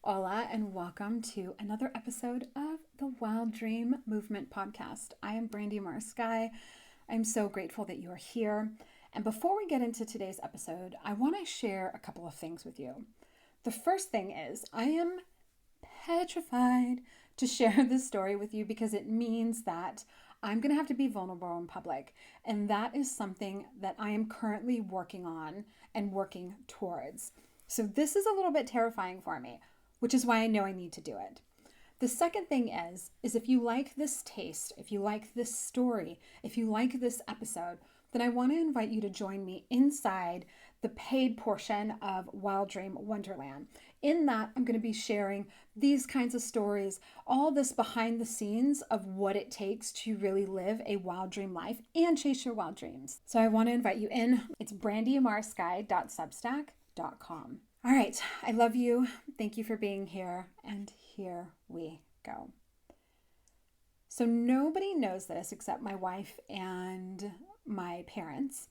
Hola, and welcome to another episode of the Wild Dream Movement Podcast. I am Brandy Marsky. I'm so grateful that you are here. And before we get into today's episode, I want to share a couple of things with you. The first thing is, I am petrified to share this story with you because it means that I'm going to have to be vulnerable in public. And that is something that I am currently working on and working towards. So this is a little bit terrifying for me, which is why I know I need to do it. The second thing is if you like this taste, if you like this story, if you like this episode, then I want to invite you to join me inside the paid portion of Wild Dream Wonderland. In that, I'm going to be sharing these kinds of stories, all this behind the scenes of what it takes to really live a wild dream life and chase your wild dreams. So I want to invite you in. It's brandyamarsky.substack.com. All right, I love you. Thank you for being here. And here we go. So nobody knows this except my wife and my parents.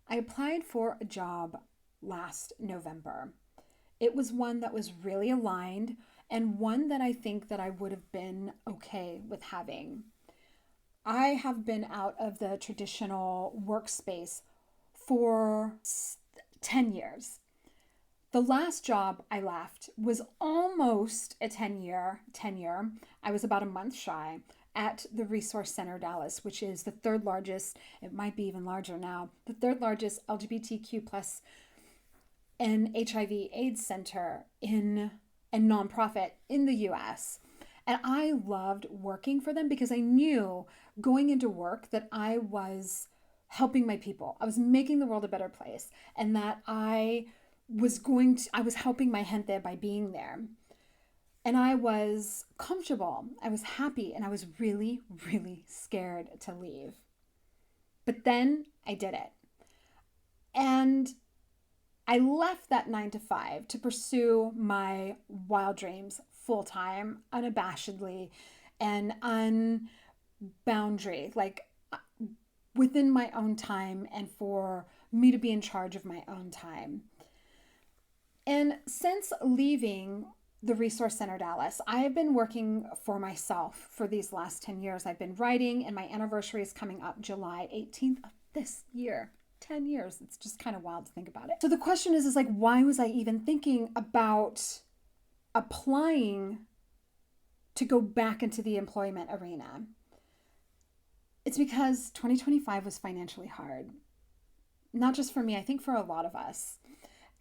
I applied for a job last November. It was one that was really aligned and one that I think that I would have been okay with having. I have been out of the traditional workspace for 10 years. The last job I left was almost a 10-year tenure. I was about a month shy at the Resource Center Dallas, which is the third largest, it might be even larger now, the third largest LGBTQ plus and HIV AIDS center and nonprofit in the US. And I loved working for them because I knew going into work that I was helping my people. I was making the world a better place, and that I was helping my gente by being there. And I was comfortable, I was happy, and I was really, really scared to leave. But then I did it. And I left that 9 to 5 to pursue my wild dreams full time, unabashedly, and unboundary, like within my own time, and for me to be in charge of my own time. And since leaving the Resource Center Dallas, I have been working for myself for these last 10 years. I've been writing, and my anniversary is coming up July 18th of this year. 10 years. It's just kind of wild to think about it. So the question is like, why was I even thinking about applying to go back into the employment arena? It's because 2025 was financially hard. Not just for me, I think for a lot of us.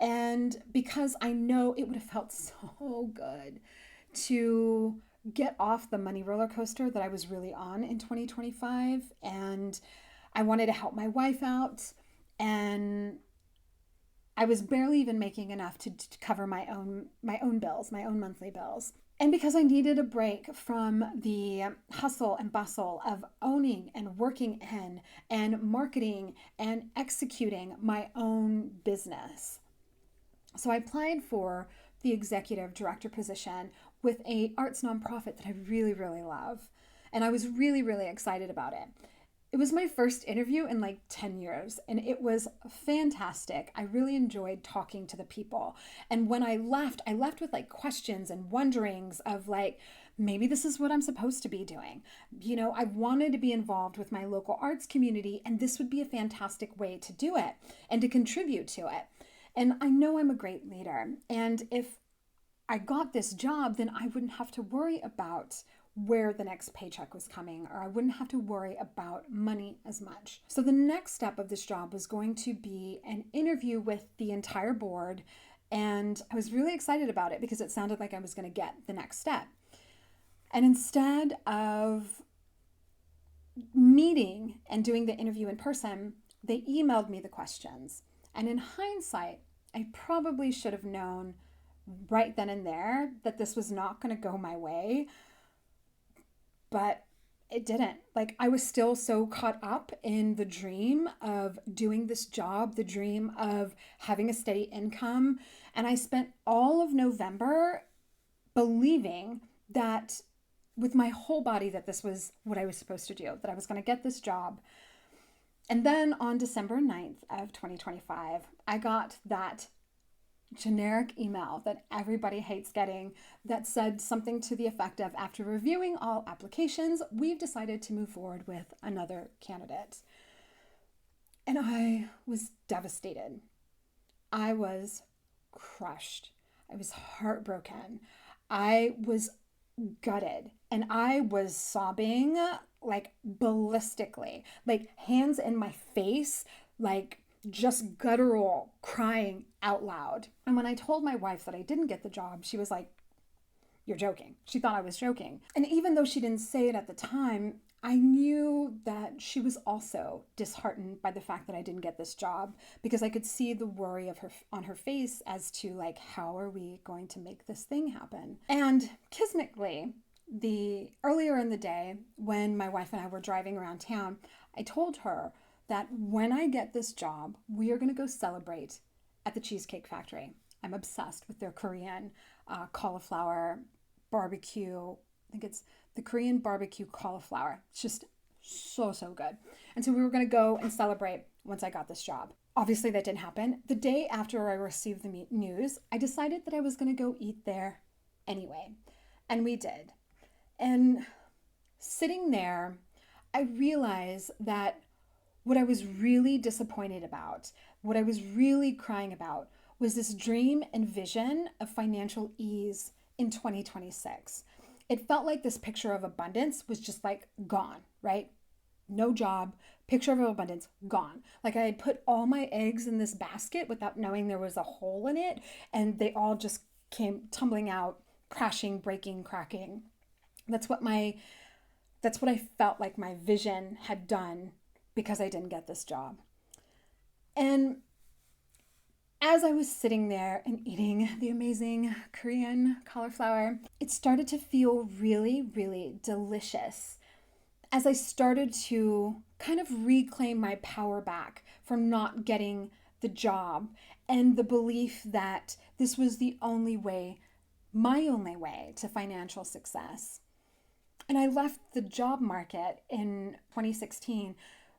And because I know it would have felt so good to get off the money roller coaster that I was really on in 2025. And I wanted to help my wife out. And I was barely even making enough to cover my own bills, my own monthly bills. And because I needed a break from the hustle and bustle of owning and working in and marketing and executing my own business. So I applied for the executive director position with an arts nonprofit that I really, really love. And I was really, really excited about it. It was my first interview in like 10 years, and it was fantastic. I really enjoyed talking to the people. And when I left with like questions and wonderings of like, maybe this is what I'm supposed to be doing. You know, I wanted to be involved with my local arts community, and this would be a fantastic way to do it and to contribute to it. And I know I'm a great leader. And if I got this job, then I wouldn't have to worry about where the next paycheck was coming, or I wouldn't have to worry about money as much. So the next step of this job was going to be an interview with the entire board. And I was really excited about it because it sounded like I was going to get the next step. And instead of meeting and doing the interview in person, they emailed me the questions. And in hindsight, I probably should have known right then and there that this was not going to go my way, but it didn't. Like, I was still so caught up in the dream of doing this job, the dream of having a steady income. And I spent all of November believing that with my whole body that this was what I was supposed to do, that I was going to get this job. And then on December 9th of 2025, I got that generic email that everybody hates getting that said something to the effect of, after reviewing all applications, we've decided to move forward with another candidate. And I was devastated. I was crushed. I was heartbroken. I was gutted. And I was sobbing like ballistically, like hands in my face, like just guttural crying out loud. And when I told my wife that I didn't get the job, she was like, "You're joking." She thought I was joking. And even though she didn't say it at the time, I knew that she was also disheartened by the fact that I didn't get this job, because I could see the worry of her on her face as to like, how are we going to make this thing happen? And kismetly, the earlier in the day when my wife and I were driving around town, I told her that when I get this job, we are going to go celebrate at the Cheesecake Factory. I'm obsessed with their Korean cauliflower barbecue. I think it's the Korean barbecue cauliflower. It's just so, so good. And so we were going to go and celebrate once I got this job. Obviously, that didn't happen. The day after I received the news, I decided that I was going to go eat there anyway. And we did. And sitting there, I realized that what I was really disappointed about, what I was really crying about, was this dream and vision of financial ease in 2026. It felt like this picture of abundance was just like gone, right? No job, picture of abundance, gone. Like I had put all my eggs in this basket without knowing there was a hole in it, and they all just came tumbling out, crashing, breaking, cracking. That's what I felt like my vision had done because I didn't get this job. And as I was sitting there and eating the amazing Korean cauliflower, it started to feel really, really delicious as I started to kind of reclaim my power back from not getting the job, and the belief that this was the only way, my only way to financial success. And I left the job market in 2016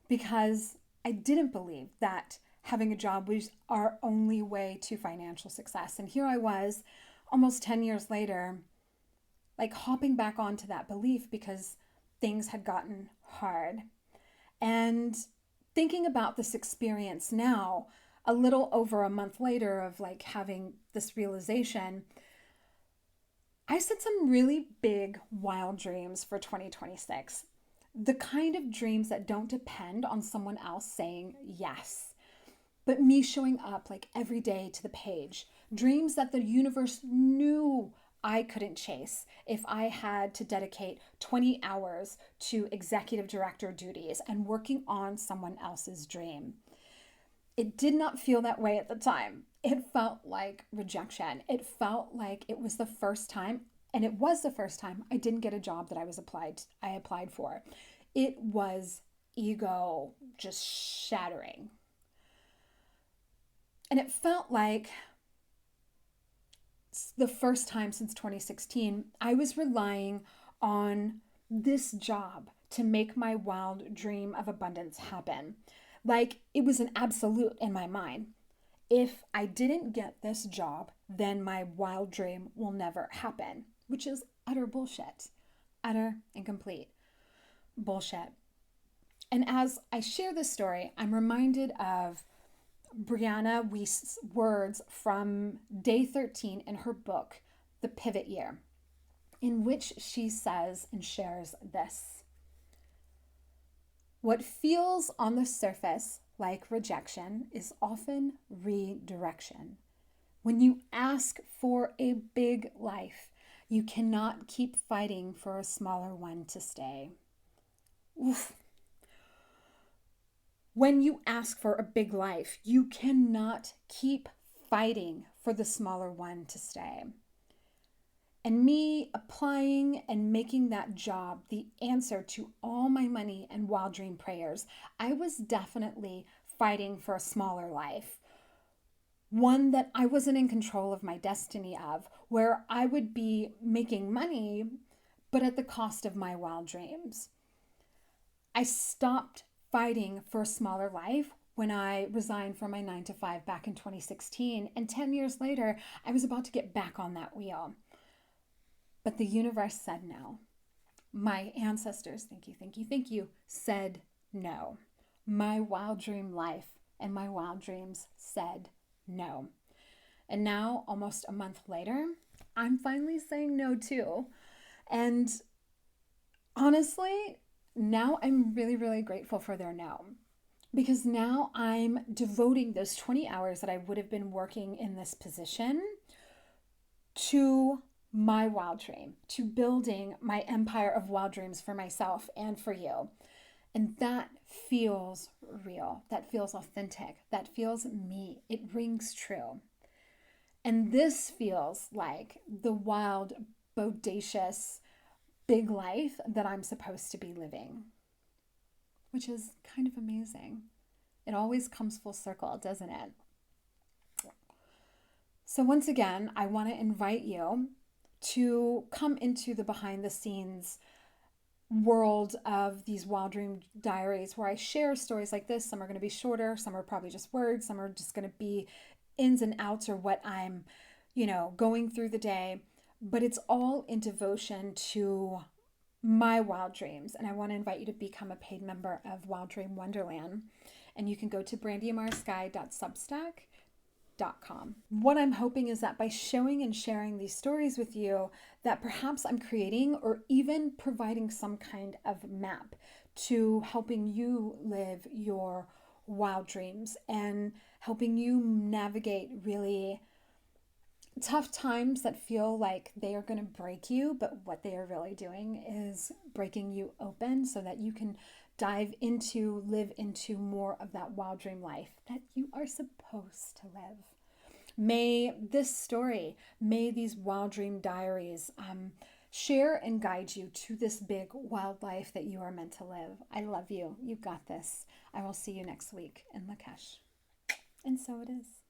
because I didn't believe that having a job was our only way to financial success. And here I was, almost 10 years later, like hopping back onto that belief because things had gotten hard. And thinking about this experience now, a little over a month later of like having this realization, I set some really big, wild dreams for 2026. The kind of dreams that don't depend on someone else saying yes, but me showing up like every day to the page. Dreams that the universe knew I couldn't chase if I had to dedicate 20 hours to executive director duties and working on someone else's dream. It did not feel that way at the time. It felt like rejection. It felt like it was the first time, and it was the first time I didn't get a job that I applied for. It was ego just shattering. And it felt like the first time since 2016, I was relying on this job to make my wild dream of abundance happen. Like it was an absolute in my mind. If I didn't get this job, then my wild dream will never happen, which is utter bullshit. Utter and complete bullshit. And as I share this story, I'm reminded of Brianna Wiest's words from day 13 in her book, The Pivot Year, in which she says and shares this: what feels on the surface like rejection is often redirection. When you ask for a big life, you cannot keep fighting for a smaller one to stay. Oof. When you ask for a big life, you cannot keep fighting for the smaller one to stay. And me applying and making that job the answer to all my money and wild dream prayers, I was definitely fighting for a smaller life. One that I wasn't in control of my destiny of, where I would be making money, but at the cost of my wild dreams. I stopped fighting for a smaller life when I resigned from my 9 to 5 back in 2016. And 10 years later, I was about to get back on that wheel. But the universe said no. My ancestors, thank you, said no. My wild dream life and my wild dreams said no. And now, almost a month later, I'm finally saying no too. And honestly, now I'm really, really grateful for their no. Because now I'm devoting those 20 hours that I would have been working in this position to my wild dream, to building my empire of wild dreams for myself and for you. And that feels real. That feels authentic. That feels me. It rings true. And this feels like the wild, bodacious, big life that I'm supposed to be living, which is kind of amazing. It always comes full circle, doesn't it? So once again, I want to invite you to come into the behind the scenes world of these Wild Dream Diaries, where I share stories like this. Some are going to be shorter, some are probably just words, some are just going to be ins and outs or what I'm, going through the day. But it's all in devotion to my wild dreams. And I want to invite you to become a paid member of Wild Dream Wonderland. And you can go to brandyamarskye.substack.com. What I'm hoping is that by showing and sharing these stories with you, that perhaps I'm creating or even providing some kind of map to helping you live your wild dreams and helping you navigate really tough times that feel like they are going to break you, but what they are really doing is breaking you open so that you can live into more of that wild dream life that you are supposed to live. May this story, may these wild dream diaries share and guide you to this big wild life that you are meant to live. I love you. You got this. I will see you next week in Lakesh. And so it is.